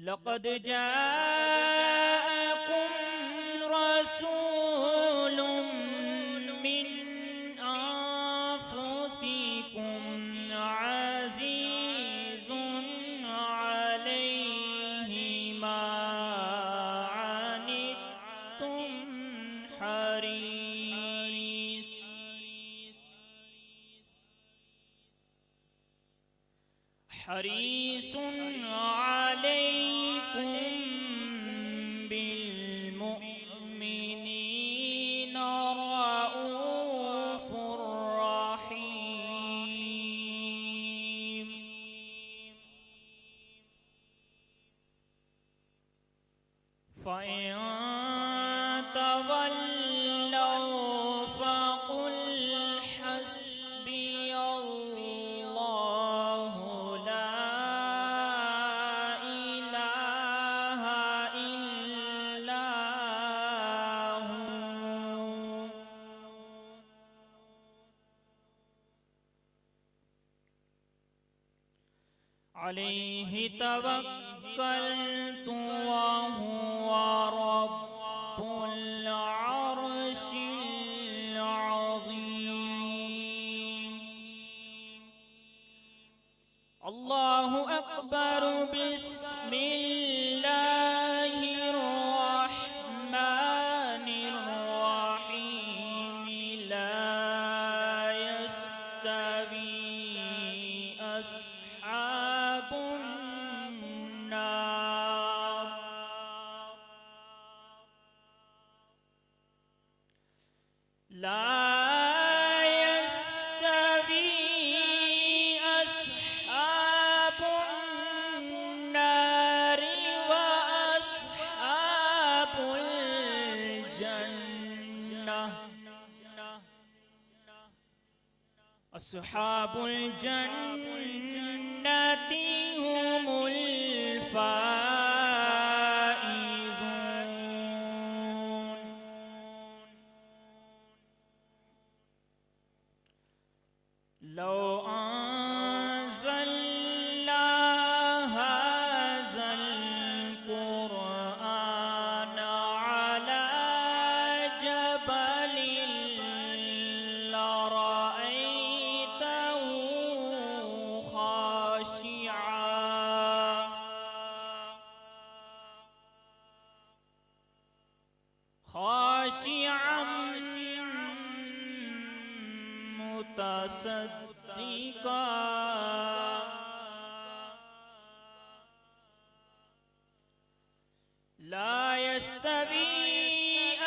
लक़द जाअकुम रसूलुम मिन अंफुसिकुम अज़ीज़ुन अलैहि मा अनित्तुम हरीसुन अलैकुम बिलमुमिनीना रऊफ़ुर रहीम। फ़इन तवल्लौ फ़क़ुल हस्बियल्लाहु ला इलाहा इल्ला हु अलैहि तवक्कलतु व हुवा रब्बुल अर्शिल अज़ीम। अल्लाहु अकबर बिस्मिल्लाहिर रहमानिर रहीम। ला यस्तवी अस्हाबुन नार ला यस्तवी अस्हाबुन नारि व अस्हाबुल जन्नह। अस्हाबुल जन्नति हुमुल फाइज़ून। लौ अंज़लना हाज़ल क़ुरआन अला जबलिन लरअयतहु खाशिअन मुतसद्दिक़ा ला यस्तवी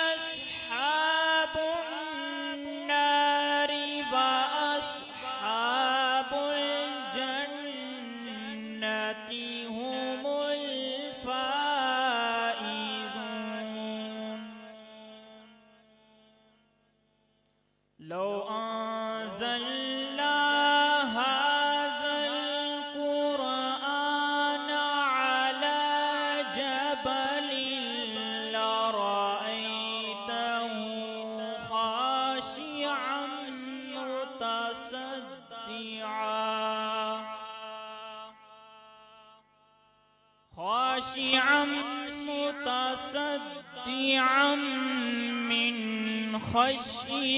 अस्हाबुन नारि व अस्हाबुल जन्नति हुमुल फाइज़ून। लौ अंज़लना हाज़ल क़ुरआन अला जबलिन लरअयतहु खाशिअन मुतसद्दिअन मिन खश्यतिल्लाह।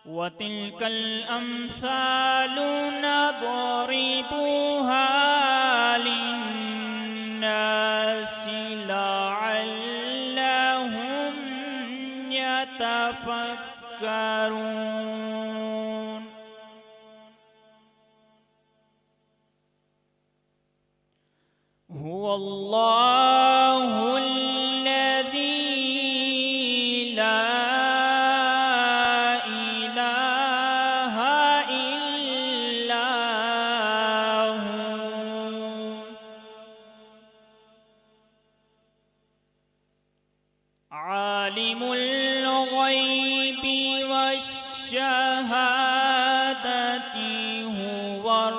व तिल्कल अम्सालु नज़रिबुहा लिन्नासि लअल्लहुम यतफक्करून। हुवल्लाहुल्लज़ी ला इलाहा इल्ला हु। आलिमुल गैबि वश्शहादति हुवर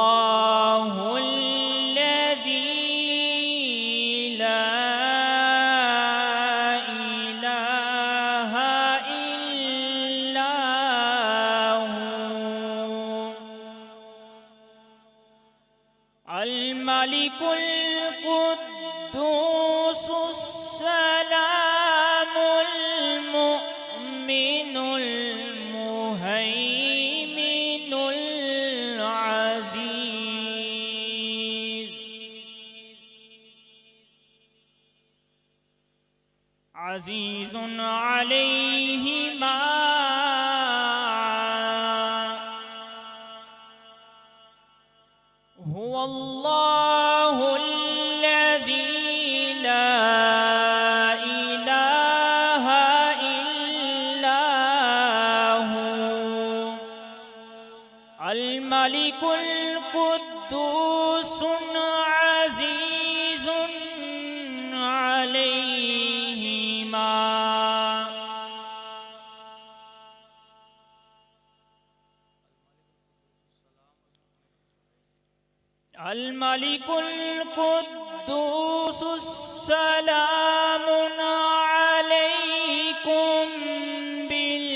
हुवल्लाहुल मलिकुल कुद्दूस सलामुल मुमिनुल मुहैमिनुल अज़ीज़ अज़ीज़ुन अलैहि मा हुवल्लाहुल्लज़ी ला इलाहा इल्ला हु अल मलिकुल कुद्दूसुन अज़ीज़ुन अलैहि मा अल मलिकुल कुद्दूस सलामुन अलैकुम बिल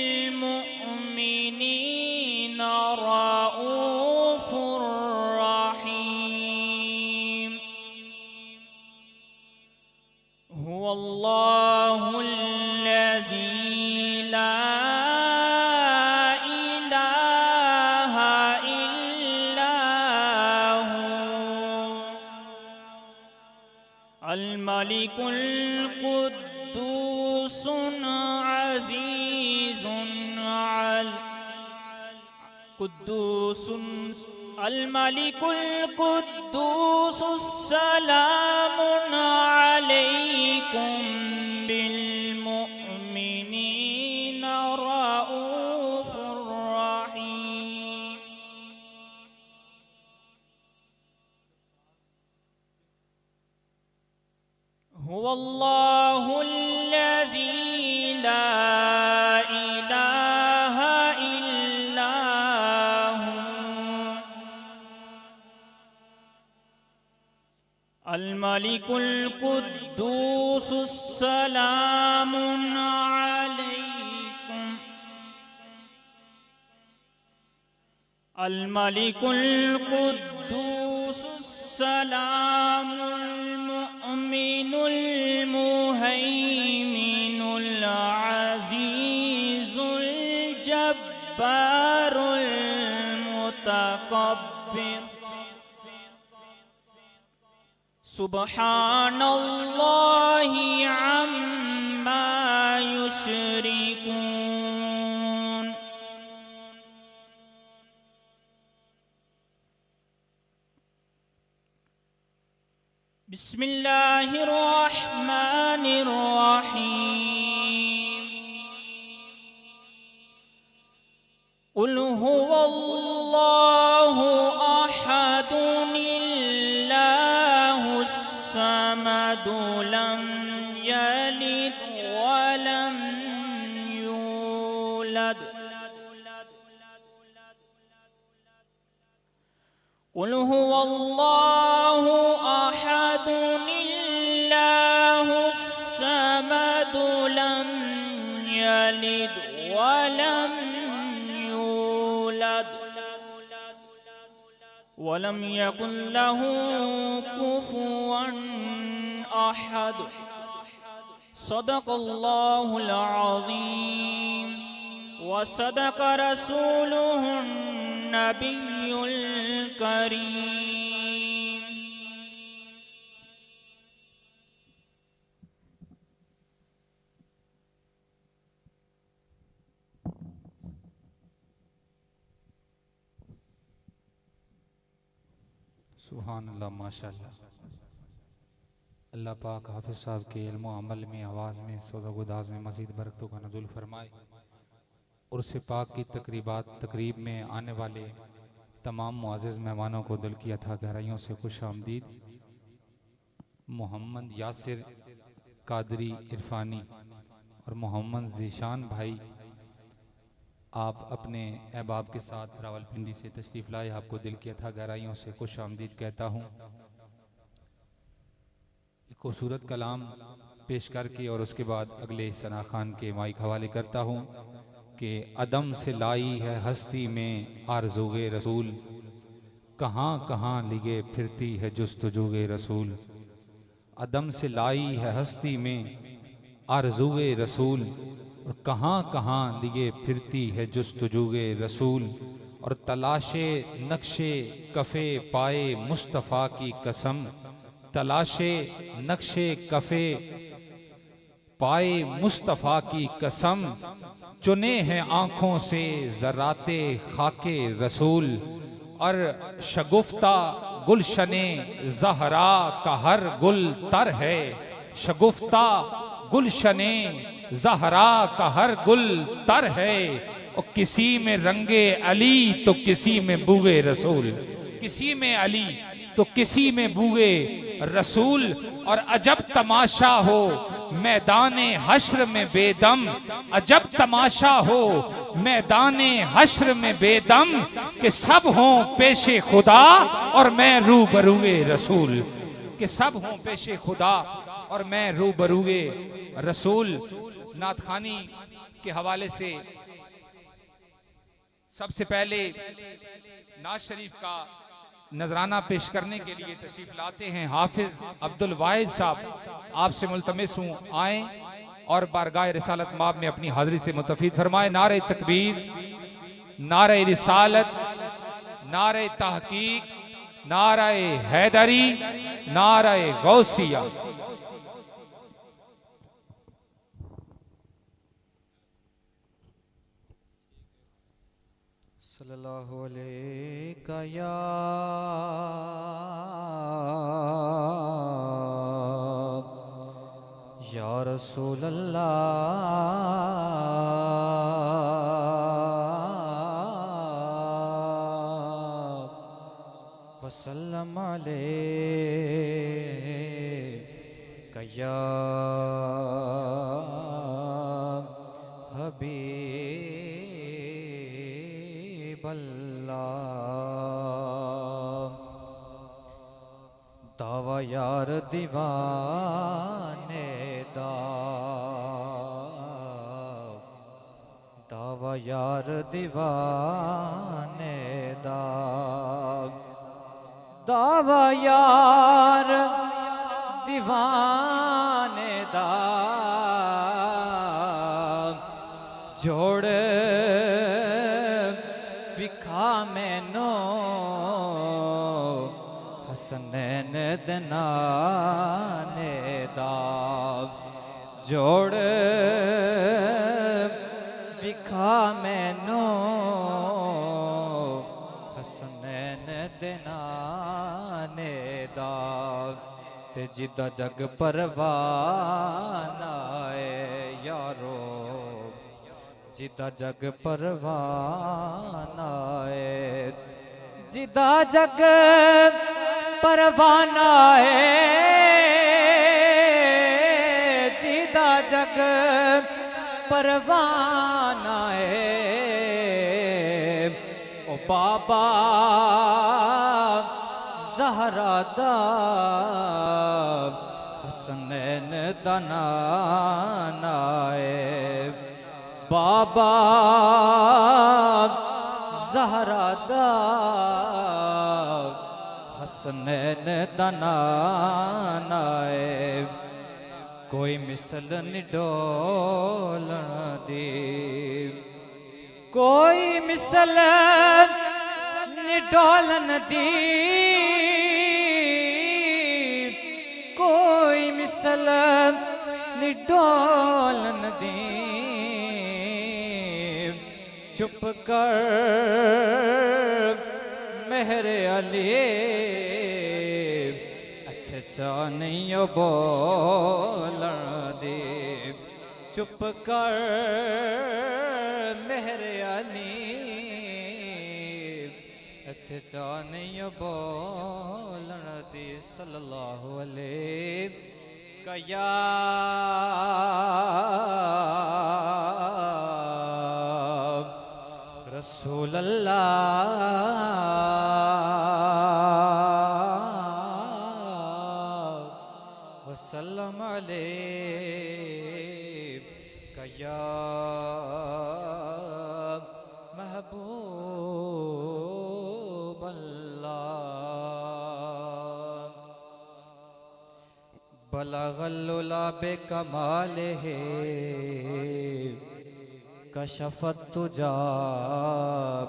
मुमिनीना रऊफुर रहीम हुवल्लाहुल्लज़ी ला इलाहा इल्ला हु अल मलिकुल कुद्दूसुन अज़ीज़ुन अल कुद्दूसुन अल मलिकुल कुद्दूस सलामुन अलैकुम बिल मुमिनीना रऊफुर रहीम हुवल्लाहुल्लज़ी ला इलाहा इल्ला हु अल मलिकुल कुद्दूस सलामुन अलैकुम अल मलिकुल कुद्दूस सलामुल मुमिनुल मुहैमिनुल अज़ीज़ुल जब्बारुल मुतकब्बिर सुब्हानल्लाहि अम्मा युश्रिकून बिस्मिल्लाहिर रहमानिर रहीम कुल हुवल्लाहु अहदुल्लाहुस समदु लम यलिद वलम यूलद कुल हुवल्लाहु अहदुल्लाहुस समदु लम यलिद वलम यूलद वलम यकुन लहू कुफुवन अहद सदक़ल्लाहुल अज़ीम व सदक़ रसूलुहुन नबियुल करीम। सुभान अल्लाह माशाअल्लाह। अल्लाह पाक हाफिज़ साहब के इल्म व अमल में, आवाज़ में, सौदा-गुदाज में मज़ीद बरकतों का नज़ुल फरमाए और उससे पाक की तकरीब में आने वाले तमाम मुअज़्ज़ज़ मेहमानों को दिल की अथा गहराइयों से खुश आमदीद। मोहम्मद यासिर कादरी इरफानी और मोहम्मद ज़ीशान भाई, आप अपने अहबाब के साथ रावलपिंडी से तशरीफ़ लाए, आपको दिल की अथा गहराइयों से खुश आमदीद कहता हूँ। एक खूबसूरत कलाम पेश करके और उसके बाद अगले सना खान के माइक हवाले करता हूँ कि अदम से लाई है हस्ती में आरज़ूए रसूल, कहाँ कहाँ लिए फिरती है जुस्तजुए रसूल। अदम से लाई है हस्ती में आरज़ुए रसूल। और कहाँ कहाँ लिए फिरती है जुस्तजुए रसूल। और तलाशे नक्शे कफ़े पाए मुस्तफ़ा की कसम। तलाशे नक्शे कफ़े पाए मुस्तफ़ा की कसम। चुने हैं आँखों से ज़राते खाके रसूल। और शगुफ्ता गुलशने ज़हरा का हर गुल तर है। शगुफ्ता गुलशने ज़हरा का हर गुल तर है। और किसी में रंगे अली तो किसी में बूए रसूल। किसी में अली तो किसी में बूए रसूल। और अजब तमाशा हो मैदाने हश्र में बेदम। अजब तमाशा हो मैदाने हश्र में बेदम। कि सब हों पेशे खुदा और मैं रूबरूए रसूल। कि सब हों पेशे खुदा और मैं रूबरूए रसूल। नात खानी के हवाले से सबसे पहले नाज शरीफ का नजराना पेश करने के लिए तशरीफ लाते हैं हाफिज अब्दुल वाहिद साहब। आपसे मुल्तमिस हूँ आए और बारगाह रिसालत माब में अपनी हाजिरी से मुतफीद फरमाए। नारे तकबीर, नारे रिसालत, नारे तहकीक, नारे हैदरी, नारे गौसिया। सल्लल्लाहु अलैहि या रसूल अल्लाह वसल्लम अलैका या हबीब दावा यार दीवाने दा। दावा यार दीवाने दा। दावा यार दीवाने दा। जोड़ विखा मैनो हसनैन दनाने दा। जोड़ विखा मैनो हसनैन दनाने दा। ते जिदा जग परवाना है यारो। जिदा जग परवाना है। जिदा जग परवाना है। जिदा जग परवाना है। ओ बाबा ज़हरा दा हसनैन दा नाना है। बाबा ज़हरा दा हसनैन दा नाना है। कोई मिसल निडोलन दी। कोई मिसल निडोलन दी। कोई मिसल निडोलन दी। चुप कर मेरे अली अच्छा नहीं बोलन दे। चुप कर मेरे अली अच्छा नहीं बोलन दे। सल्लल्लाहु अलैहि या रसूल अल्लाह वसल्लम अलैका या महबूब अल्लाह। बलगल्लुला बेकमाले है कशफत तुजा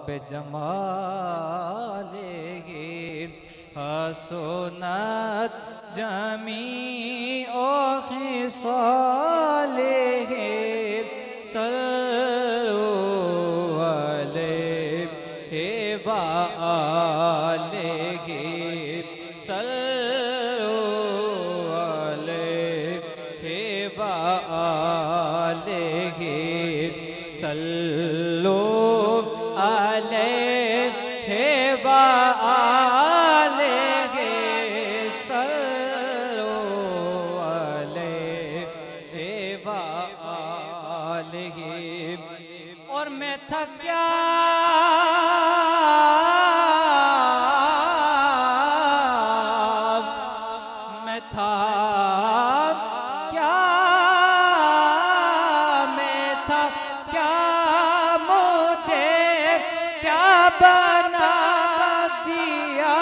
बेजमाले है हसनत जमी ओ खिसाले है सल्लु अलैहि व आलिहि सल्लु अलैहि व आलिहि सल्लु अलैहि व आलिहि सल्लु अलैहि व आलिहि। और मैं था क्या मैं था क्या मैं था क्या मुझे क्या बना दिया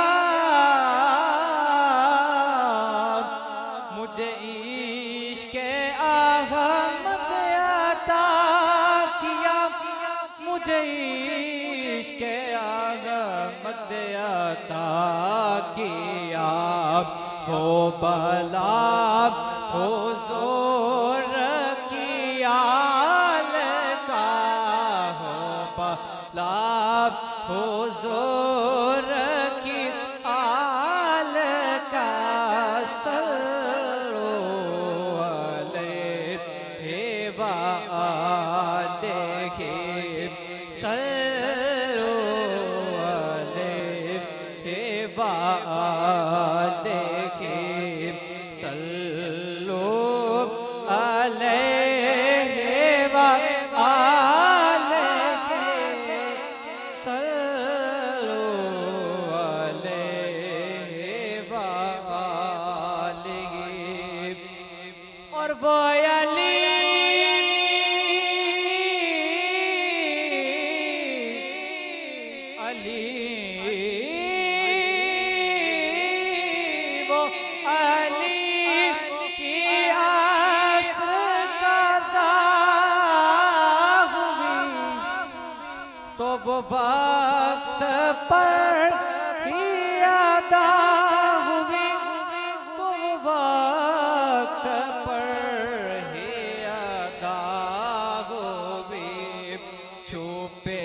मुझे इश्क़ अहमद अता किया मुझे इश्क़ अहमद अता किया हो भला हो जोर किया लगा हो भला हो जोर की आल का सल्लु अलैहि व आलिहि सल्लु अलैहि व आलिहि सल्लु अलैहि व आलिहि सल्लु अलैहि व आलिहि। और वो अली अली वो अली की आस कज़ा हुई तो वो वक्त पर ही अदा हुई तो वो वक्त पर ही अदा हुई छुपे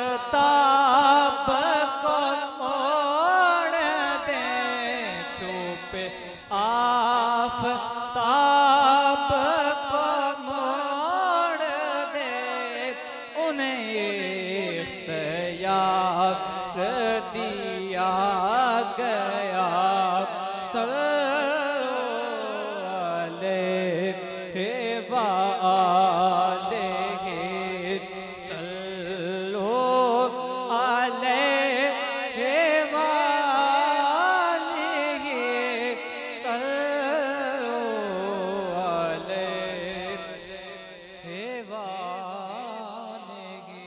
आफ़ताब को मोड़ दे छुपे आफ़ताब को मोड़ दे उन्हें इख्तियार दिया गया सल्लु अलैहि व आलिहि सल्लु अलैहि व आलिहि सल्लु अलैहि व आलिहि।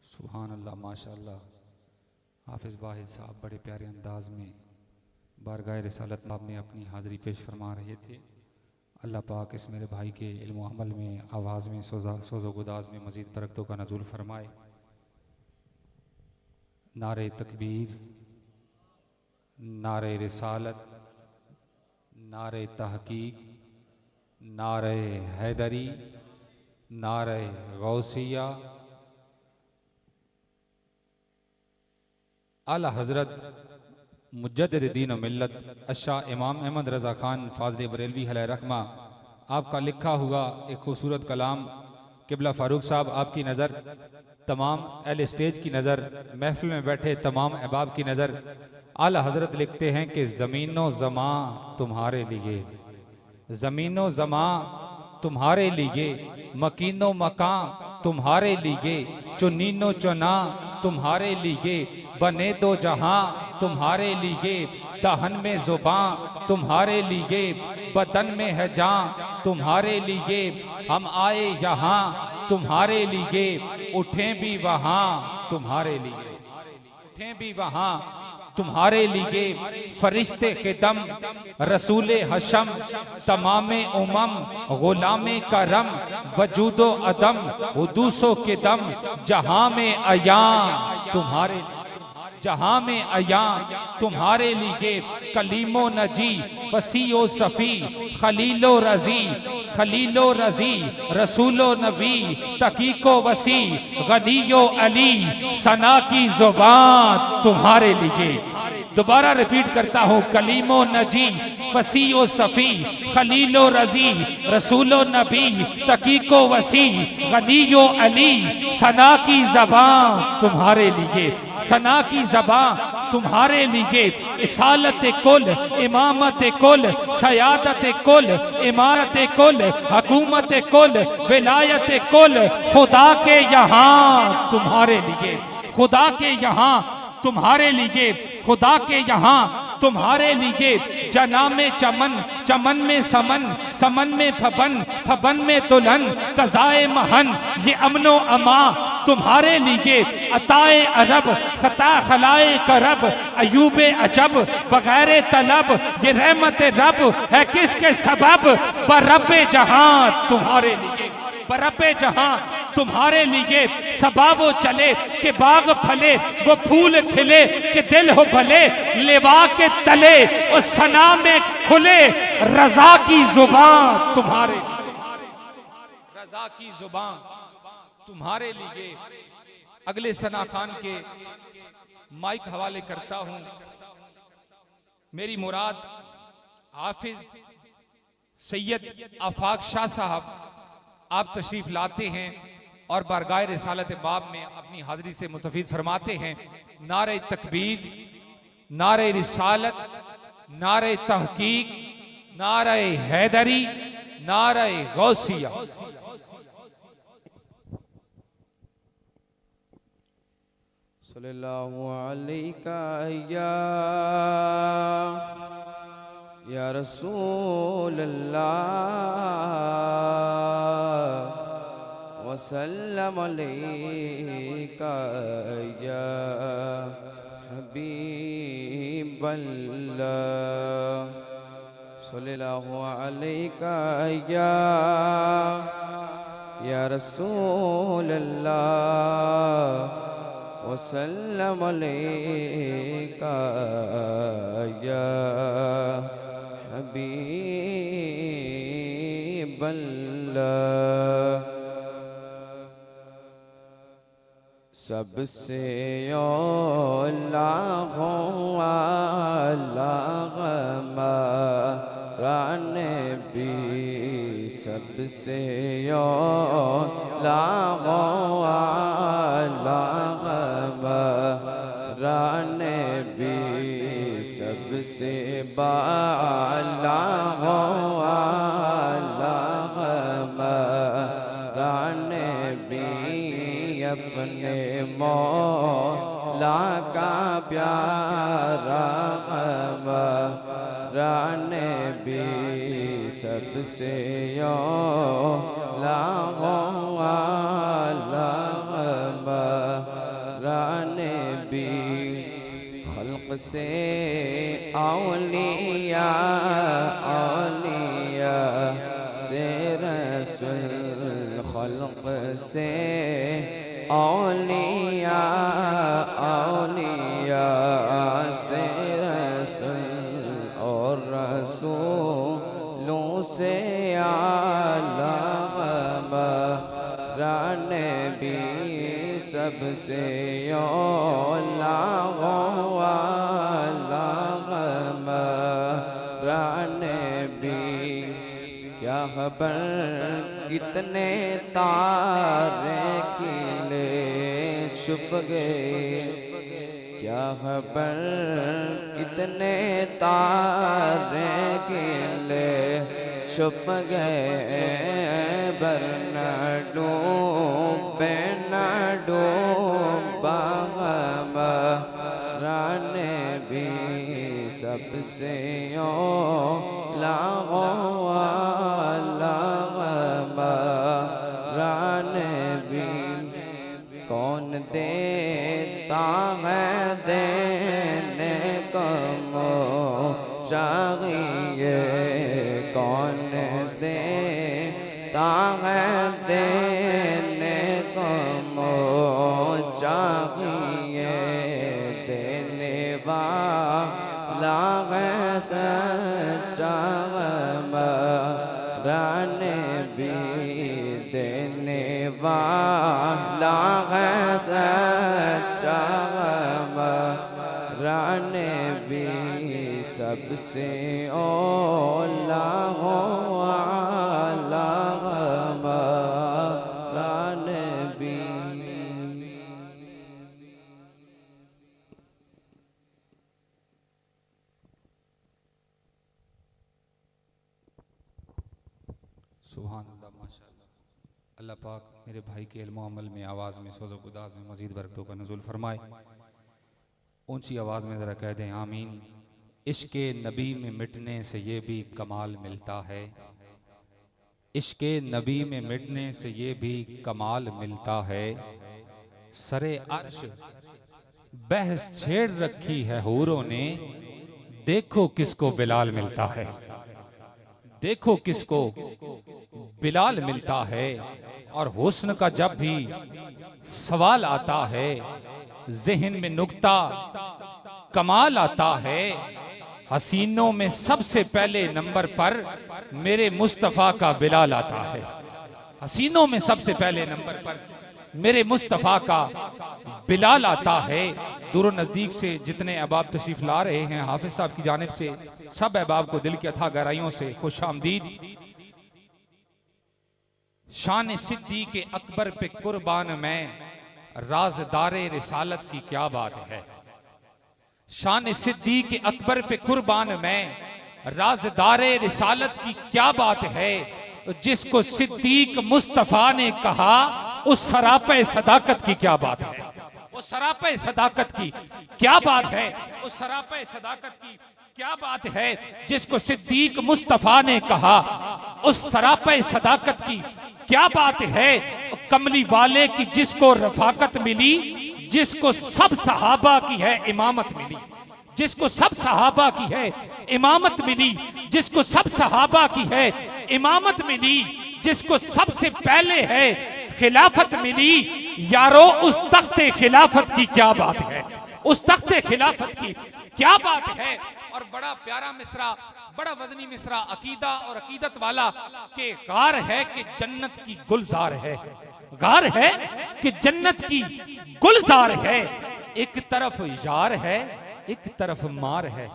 सुभान अल्लाह माशाअल्लाह। हाफिज़ वाहिद साहब बड़े प्यारे अंदाज में बारगाह रिसालत बाब में अपनी हाज़िरी पेश फरमा रहे थे। अल्लाह पाक इस मेरे भाई के इल्म व अमल में आवाज़ में सोज़ो गुदाज में मज़ीद बरकतों का नज़ुल फरमाए। नारे तकबीर नारे रिसालत नारे तहकीक नारे हैदरी नारे गौसिया आला हज़रत मुजद्दिद दीन व मिल्लत अशा इमाम अहमद रज़ा खान फाज़िल बरेलवी अलैहि रहमा आपका लिखा हुआ एक खूबसूरत कलाम किबला फ़ारूक साहब आपकी नज़र तमाम अहले स्टेज की नज़र महफिल में बैठे तमाम अहबाब की नज़र आला हज़रत लिखते हैं कि ज़मीनो ज़मां तुम्हारे लिए ज़मीनो ज़मां तुम्हारे लिए, मकीनो मकाम तुम्हारे लिए, चुनीनो चुना तुम्हारे लिए, बने दो जहां तुम्हारे लिए, दहन में जुबान तुम्हारे लिए, बदन में है जान तुम्हारे लिए, हम आए यहाँ तुम्हारे लिए, उठें भी वहां तुम्हारे लिए, उठें भी वहां तुम्हारे लिए, फरिश्ते के दम रसूले हशम, तमामे उमम गुलामे करम, वजूदो अदम हुदूसो के दम, जहां में अयां तुम्हारे, जहां में अयां तुम्हारे लिए, कलीमो नजी वसीओ सफी, खलीलो रजी, खलीलो रजी, रसूलो नबी, तकीको वसी, गनीयो अली, सना की जुबान तुम्हारे लिए। दोबारा रिपीट करता हूँ, कलीमो नजी वसीओ सफी, खलीलो रजी, रसूलो नबी, तकीको वसी, गनीयो अली, सना की जबान तुम्हारे लिए, सना की जबान तुम्हारे लिए, इसालत कुल, इमामत कुल, सयादत कुल, इमारत कुल, हकूमत कुल, विलायत कुल, खुदा के यहाँ तुम्हारे लिए, खुदा के यहाँ तुम्हारे लिए, खुदा के यहाँ तुम्हारे लिए, जना में चमन, चमन में समन, समन में फबन, फबन में दुल्हन, कज़ाए महन, ये अमनो अमा तुम्हारे लिए, अताए अरब, खता खलाए करब, अयूबे अजब, बगैर तलब, ये रहमत रब है किसके सबब, बरब्बे जहां तुम्हारे लिए, बरब्बे जहां तुम्हारे लिए, सबा वो चले कि बाग फले, वो फूल खिले कि दिल हो भले, लेवा के तले और सना में खुले, रजा की जुबान तुम्हारे, रजा की जुबान तुम्हारे लिए। अगले सना खान के माइक हवाले करता हूं। मेरी मुराद हाफिज सैयद आफाक शाह साहब आप तशरीफ लाते हैं और बारगाह रिसालत बाब में अपनी हाजिरी से मुतफिद फरमाते हैं। नारे तकबीर, नारे रिसालत, नारे तहकीक, नारे हैदरी, नारे गौसिया। सल्लल्लाहु अलैका या रसूल अल्लाह, वसल्लम अलैका या हबीब अल्लाह, सल्लल्लाहु अलैका या रसूल अल्लाह, वसल्लम अलैका या हबीब अल्लाह। सबसे औला हमारा नबी, सबसे औला हमारा नबी, सबसे बाला हमारा नबी, अपने मौला का प्यारा हमारा नबी, सबसे औला हमारा नबी, खल्क से औलिया, औलिया से रसूल, खल्क से औलिया, औलिया से रसूल, और रसूलों से आला हमारा नबी, सबसे औला हमारा नबी। क्या खबर कितने तारे खिले छुप गए, क्या खबर कितने तारे खिले छुप गए, बर न डूबे न डूबा हमारा नबी सबसे औला वाला हमारा नबी। कौन देता है देने को चाहिए, कौन देता है देने को चाहिए, देने वाला है सच्चा हमारा नबी, देने वाला है सच्चा हमारा नबी सबसे औला वाला हमारा नबी। सुभान अल्लाह, माशाअल्लाह। अल्लाह पाक मेरे भाई के इल्म अमल में, आवाज़ में, सोज़ गुदाज में मज़ीद बरकतों का नुज़ुल फरमाए। ऊंची आवाज़ में ज़रा कह दें आमीन। इश्क़ नबी में मिटने से ये भी कमाल मिलता है, इश्क़ नबी में मिटने से ये भी कमाल मिलता है। सरे अर्श बहस छेड़ रखी है हूरों ने, देखो किसको बिलाल मिलता है, देखो किसको बिलाल मिलता है। और हुस्न का जब भी सवाल आता है, ज़हन में नुक्ता कमाल आता है। हसीनों में सबसे पहले नंबर पर मेरे मुस्तफ़ा का बिलाल आता है, हसीनों में सबसे पहले नंबर पर मेरे मुस्तफ़ा का बिलाल आता है। दूर नज़दीक से जितने अहबाब तशरीफ ला रहे हैं हाफिज साहब की जानिब से, सब अहबाब को दिल की अथाह गहराइयों से खुश आमदीद। शान सिद्दीक़ अकबर पे कुर्बान मैं, राज़दारे रिसालत की क्या बात है। शान सिद्दीक़ अकबर पे कुर्बान मैं, राज़दारे रिसालत की क्या बात है। जिसको सिद्दीक मुस्तफ़ा ने कहा, उस सरापे सदाकत की क्या बात है, उस सरापे सदाकत की क्या बात है, उस सरापे सदाकत की क्या बात है। जिसको सिद्दीक मुस्तफ़ा ने कहा, उस सरापे सदाकत की क्या बात है। कमली वाले की जिसको रफाकत मिली, जिसको सब सहाबा की है इमामत मिली, जिसको सब सहाबा की है इमामत मिली, जिसको सब सहाबा की है इमामत मिली, जिसको सबसे पहले है खिलाफत मिली। यारो उस तख्ते खिलाफत की क्या बात है, उस तख्ते खिलाफत की क्या बात है। और बड़ा प्यारा मिसरा, बड़ा वजनी मिसरा, अकीदा और अकीदत वाला के गार है कि जन्नत की गुलजार है, गार है कि जन्नत की गुलजार है। एक तरफ यार है, एक तरफ मार है,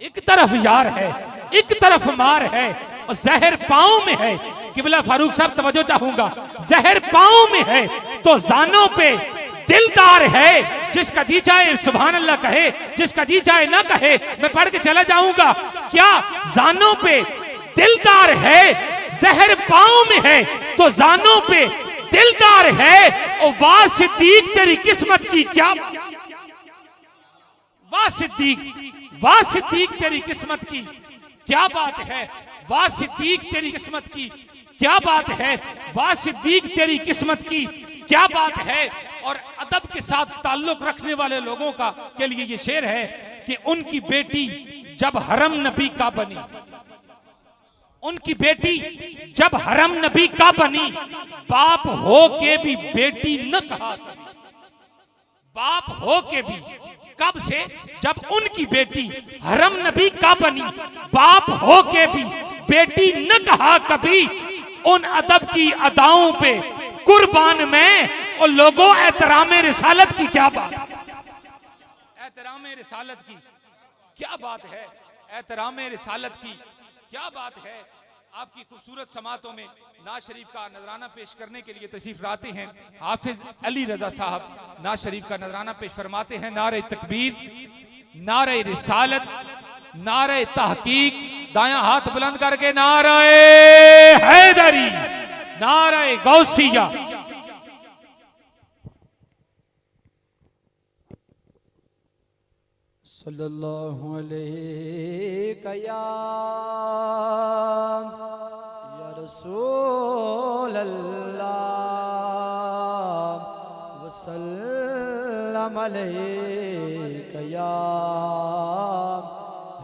एक तरफ यार है, एक तरफ मार है। और जहर पांव में है। किबला फारूक साहब तवज्जो चाहूंगा, जहर पांव में है तो जानों पे दिलदार है। जिसका जी चाहे सुभान अल्लाह कहे, जिसका जी चाहे ना कहे। मैं पढ़ के चला जाऊंगा। क्या जानों पे दिलदार है, जहर पांव में है तो जानों पे दिलदार है। और वाह सिद्दीक तेरी किस्मत की क्या, वाह सिद्दीक, वाह सिद्दीक तेरी किस्मत की क्या बात है। वाह सिद्दीक तेरी किस्मत की क्या बात है, वाह सिद्दीक तेरी किस्मत की क्या बात है। और अदब के साथ ताल्लुक रखने वाले लोगों का के लिए ये शेर है कि उनकी बेटी जब हरम नबी का बनी, उनकी बेटी जब हरम नबी का बनी, बाप हो के भी बेटी न कहा, बाप हो के भी। कब से? जब उनकी बेटी हरम नबी का बनी, बाप हो के भी बेटी न कहा कभी। उन अदब की अदाओं पे कुर्बान में। और लोगों एहतराम रिसालत की क्या बात, एहतराम रिसालत की क्या बात है, एहतराम रिसालत की क्या बात है। आपकी खूबसूरत समातों में नाज शरीफ का नजराना पेश करने के लिए तशरीफ लाते हैं हाफिज अली रजा साहब। नाज शरीफ का नजराना पेश फरमाते हैं। नारे तकबीर, नारे रिसालत, नारे तहकीक। दायां हाथ बुलंद करके नारे हैदरी, नारे गौसिया। सल्लल्लाहु अलैहि या रसूल अल्लाह वसल्लम अलैका या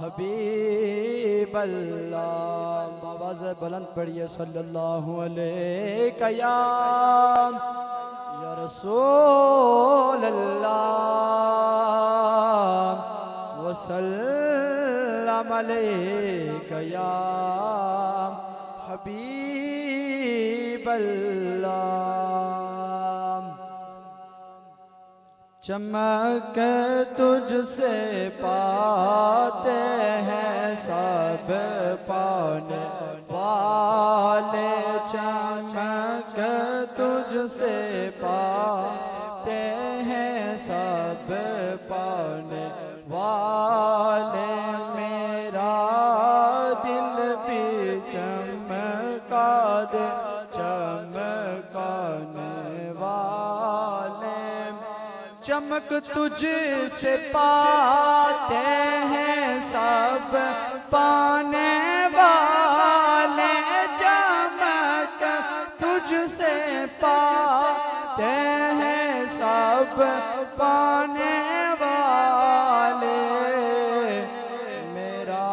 हबीब अल्लाह। आवाज़ बुलंद पढ़िए सल्लल्लाहु अलैका या रसूल अल्लाह वसल्लम अलैका या हबीब अल्लाह। चमक तुझसे पाते हैं सब पाने वाले, चमक तुझसे पाते हैं सब पाने वाले। मेरा दिल भी चमका दे चमकाने वाले, चमक तुझसे पाते हैं सब पाने वाले, चमक तुझसे पाते हैं सब पाने वाले। मेरा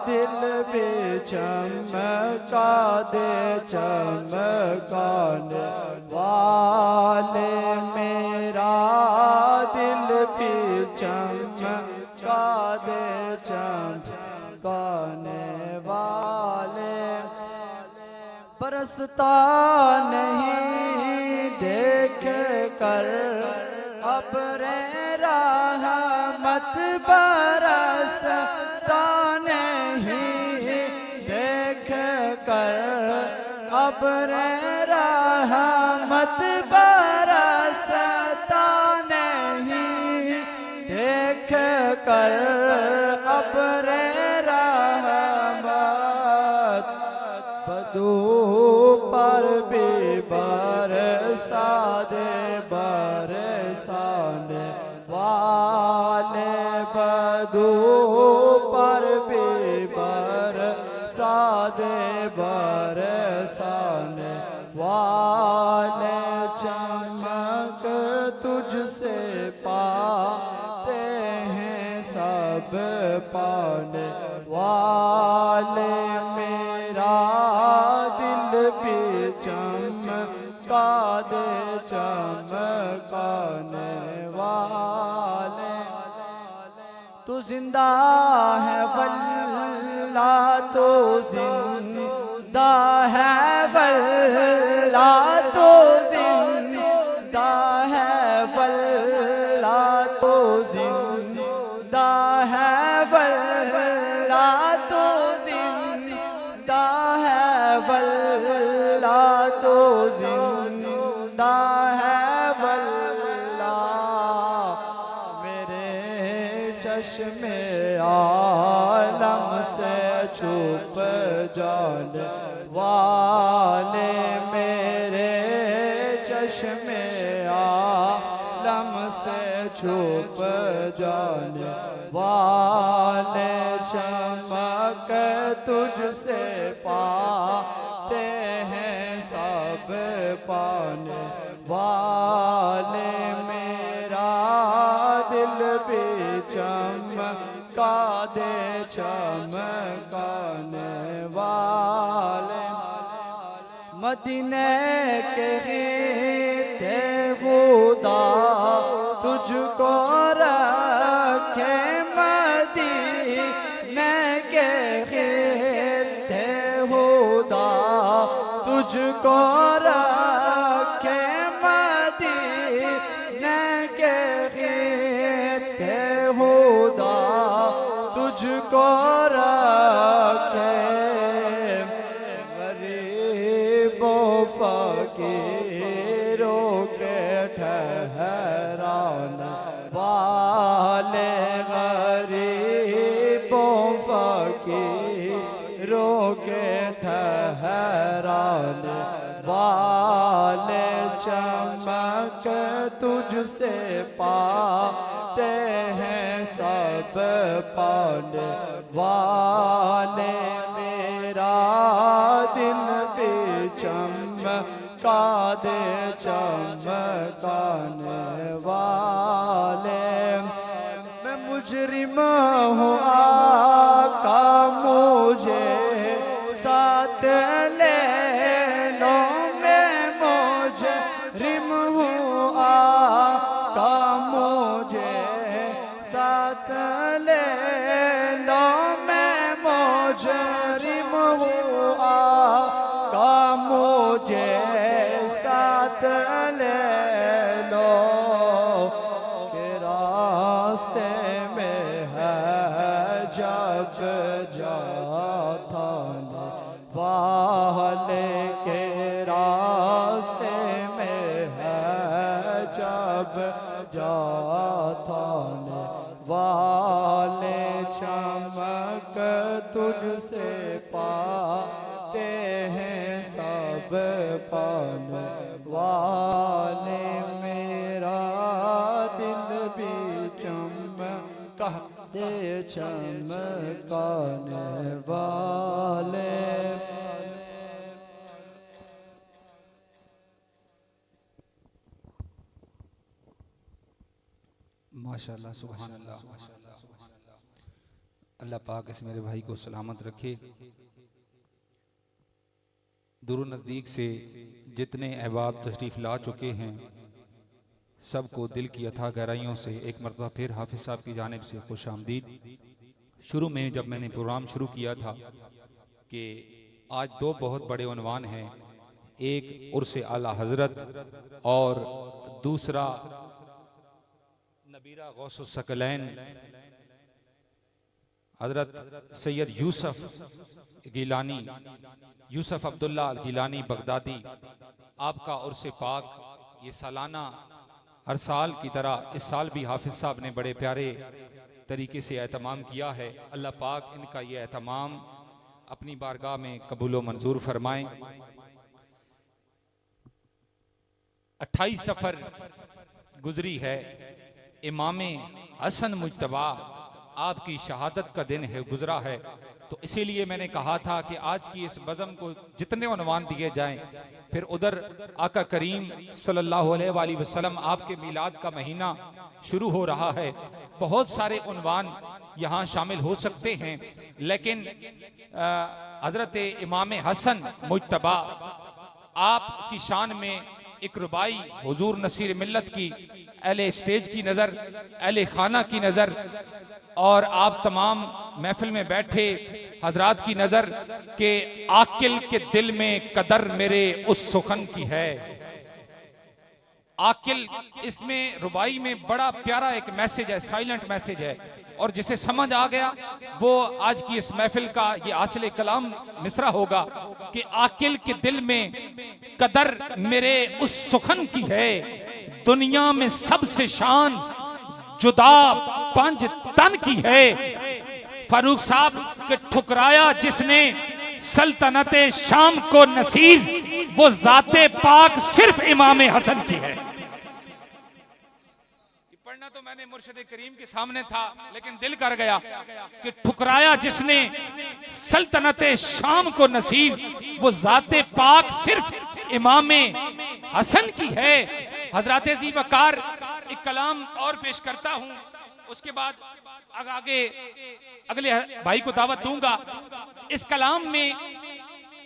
दिल भी चमका दे चमकाने वाले, मेरा दिल भी चमका दे चमकाने वाले। बरसता नहीं देख कर अब्रे रहमत, बरसता नहीं देख कर अब्रे रहमत, बरसता नहीं देख कर अब्रे रहमत। बदू पर भी बरसा दे बरसाने वाले, बदू पर भी बरसा दे बरसाने वाले। चमक तुझसे पाते हैं सब पाने वाले, मेरा दिल भी चमका दे चमकाने वाले। तू जिंदा है वल्ला, तू जिंदा है वल्ला, तू जिंदा है वल्ला, तू जिंदा है वल्ला, तू जिंदा है वल्ला, तू जिंदा है वल्ला। मेरे चश्मे आलम से छुप जाने वाले, मेरे चश्मे आलम से छुप जाने वाले। चमक तुझसे पाते हैं सब पाने वाले, मेरा दिल भी चमका दे चमकाने वाले। मदीने के थे खुदा तुझको रखे, मदीने के थे खुदा तुझको रखे, मदीने के थे खुदा तुझको रखे। गरीबों फकीरों के ठहराने वाले, गरीबों फकीरों के ठहराने वाले चमक तुझसे पाते हैं सब पाने वाले। मेरा दिल भी चमका दे चमकाने वाले। मैं मुजरिम हूँ आका मुझे साथ ले लो। मैं मुजरिम हूँ आका मुझे साथ ले लो। मैं मुजरिम हूँ आका मुझे साथ ले लो। के रास्ते में है जब जाता वाले। के रास्ते में है जब जाता वाले। चमक तुझसे पाते हैं सब पाने वाले। मेरा दिल भी चमका दे चमकाने वाले। माशाअल्लाह, सुभान अल्लाह। अल्लाह पाक इस मेरे भाई को सलामत रखे। दूर नज़दीक से जितने अहबाब तशरीफ़ ला चुके हैं सबको दिल की अथाह गहराइयों से एक मरतबा फिर हाफिज़ साहब की जानिब से खुश आमदीद। शुरू में जब मैंने प्रोग्राम शुरू किया था कि आज दो बहुत बड़े उन्वान हैं, एक उर्स आला हज़रत और दूसरा नबीरा गौसुस सकलैन हज़रत सैयद यूसुफ गिलानी, यूसुफ अब्दुल्ला गिलानी बगदादी। आपका उर्स पाक ये सालाना हर साल की तरह इस साल भी हाफिज़ साहब ने बड़े प्यारे तरीके से एहतमाम किया है। अल्लाह पाक इनका ये एहतमाम अपनी बारगाह में कबूल व मंजूर फरमाएं। 28 सफ़र गुजरी है, इमाम हसन मुज्तबा आपकी शहादत का दिन है, गुजरा है। तो इसीलिए मैंने कहा था कि आज की इस बज़म को जितने उन्वान दिए जाएं, फिर उधर आका करीम सल्लल्लाहु अलैहि वसल्लम आपके मिलाद का महीना शुरू हो रहा है, बहुत सारे उन्वान यहाँ शामिल हो सकते हैं। लेकिन हजरत इमाम हसन मुज्तबा आपकी शान में एक रुबाई हुजूर नसीर मिल्लत की, अहले स्टेज की नज़र, अहले खाना की नज़र और आप तमाम महफिल में बैठे हजरात की नज़र के आकिल के दिल में कदर मेरे उस सुखन की है। आकिल इसमें रुबाई में बड़ा प्यारा एक मैसेज है, साइलेंट मैसेज है, और जिसे समझ आ गया वो आज की इस महफिल का ये हासिल कलाम मिसरा होगा कि आकिल के दिल में कदर मेरे उस सुखन की है। दुनिया में सबसे शान जुदा पंज तन की है। फारूक साहब के ठुकराया जिसने सल्तनत शाम को नसीर, वो जाते पाक सिर्फ इमाम हसन की है। पढ़ना तो मैंने मुर्शिद करीम के सामने था, लेकिन दिल कर गया कि ठुकराया जिसने सल्तनत शाम को नसीर, वो जाते पाक सिर्फ इमाम हसन की है। हजरत जी वकार एक कलाम और पेश करता हूं, उसके बाद आगे अगले भाई को दावत दूंगा। इस कलाम में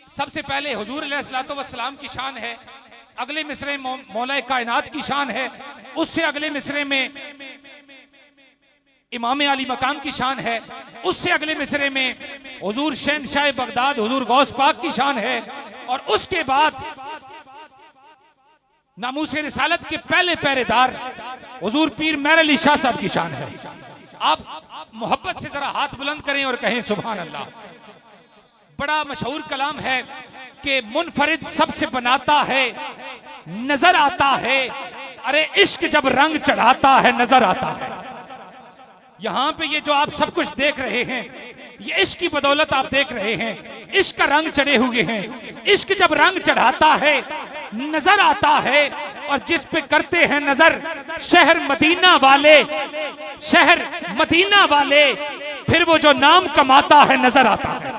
सबसे पहले हुजूर अलैहिस्सलातु वस्सलाम की शान है, अगले मिसरे मौला कायनात की शान है, उससे अगले मिसरे में इमाम अली मकाम की शान है, उससे अगले मिसरे में हुजूर शहनशाह बगदाद हुजूर गौस पाक की शान है, और उसके बाद नामूसे रिसालत के पहले पहरेदार हुजूर पीर मेहर अली शाह साहब की शान है। आप मोहब्बत से जरा हाथ बुलंद करें और कहें सुभान अल्लाह। बड़ा मशहूर कलाम है कि मुनफरिद सबसे बनाता है, नजर आता है, अरे इश्क जब रंग चढ़ाता है नजर आता है। यहाँ पे ये जो आप सब कुछ देख रहे हैं, ये इश्क की बदौलत आप देख रहे हैं, इश्क का रंग चढ़े हुए हैं, इश्क जब रंग चढ़ाता है नजर आता है, और जिस पे करते हैं नजर शहर मदीना वाले, शहर मदीना वाले, फिर वो जो नाम कमाता है नजर आता है,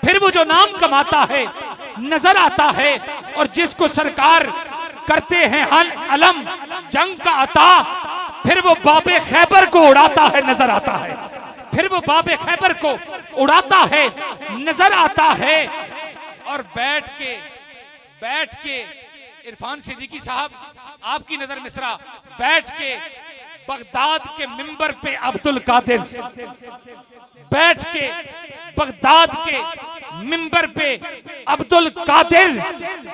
फिर वो जो नाम कमाता है नजर आता है। और जिसको सरकार करते हैं अलम जंग का अता, फिर वो बाबे खैबर को उड़ाता है नजर आता है, फिर वो बाबे खैबर को उड़ाता है नजर आता है। और बैठ के इरफान सिद्दीकी साहब, आपकी नजर मिसरा, बैठ के बगदाद के मिंबर पे अब्दुल कादिर, बैठ के बगदाद के मिंबर पे अब्दुल कादिर,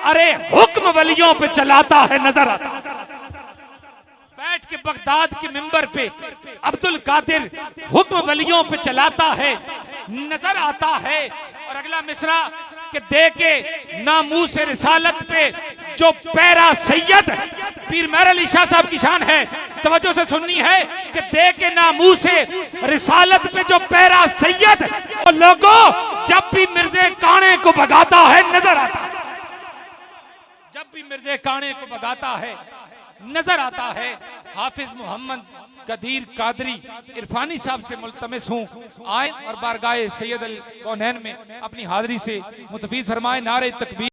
अरे हुक्म वलियों पे चलाता है नजर आता है। बैठ के बगदाद के मिंबर पे अब्दुल कादिर हुक्म वलियों पे चलाता है नजर आता है। और अगला मिसरा कि दे के नामूस रिसालत पे जो पैरा सैयद, पीर मेहर अली शाह साहब की शान है, तवज्जो से सुननी है कि दे के नामूस रिसालत पे जो पैरा सैयद, और लोगों जब भी मिर्जे काने को भगाता है नजर आता है, जब भी मिर्जे काने को भगाता है नजर आता है। हाफिज मोहम्मद कदीर कादरी इरफानी साहब से मुल्तमिस हूँ, आए और बारगाहे सैयद अल कौनैन में अपनी हाजिरी से मुतफीद फरमाए। नारे तकबीर।